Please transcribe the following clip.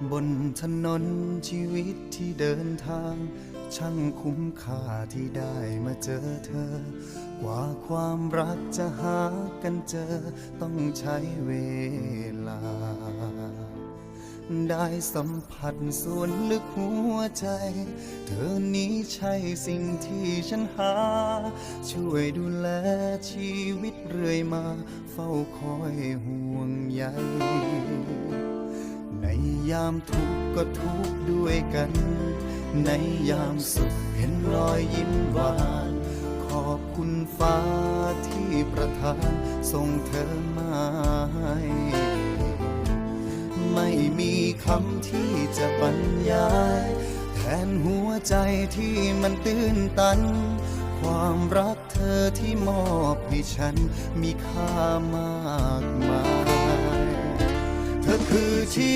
บนถนนชีวิตที่เดินทางช่างคุ้มค่าที่ได้มาเจอเธอกว่าความรักจะหากันเจอต้องใช้เวลาได้สัมผัสส่วนลึกหัวใจเธอนี้ใช่สิ่งที่ฉันหาช่วยดูแลชีวิตเรื่อยมาเฝ้าคอยห่วงใยในยามทุกข์ก็ทุกข์ด้วยกันในยามสุขเห็นรอยยิ้มหวานขอบคุณฟ้าที่ประทานส่งเธอมาให้ไม่มีคำที่จะบรรยายแทนหัวใจที่มันตื้นตันความรักเธอที่มอบให้ฉันมีค่ามากมายเธอคือชี